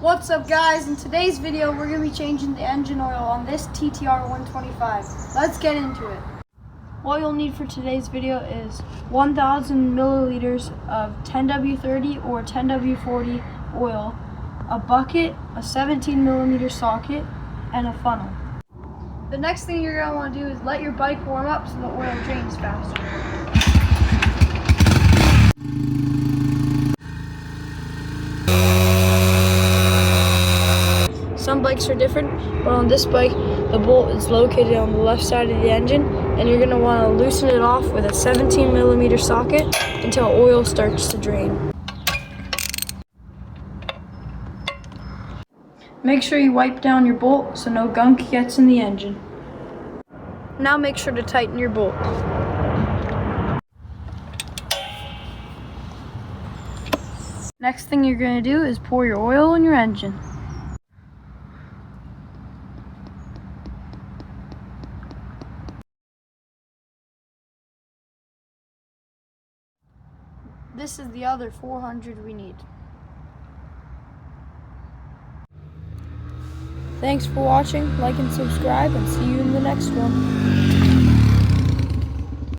What's up guys? In today's video we're going to be changing the engine oil on this TTR 125. Let's get into it. What you'll need for today's video is 1,000 milliliters of 10W30 or 10W40 oil, a bucket, a 17 millimeter socket, and a funnel. The next thing you're going to want to do is let your bike warm up so the oil drains faster. Some bikes are different, but on this bike, the bolt is located on the left side of the engine, and you're going to want to loosen it off with a 17 millimeter socket until oil starts to drain. Make sure you wipe down your bolt so no gunk gets in the engine. Now make sure to tighten your bolt. Next thing you're going to do is pour your oil in your engine. This is the other 400 we need. Thanks for watching, like and subscribe, and see you in the next one.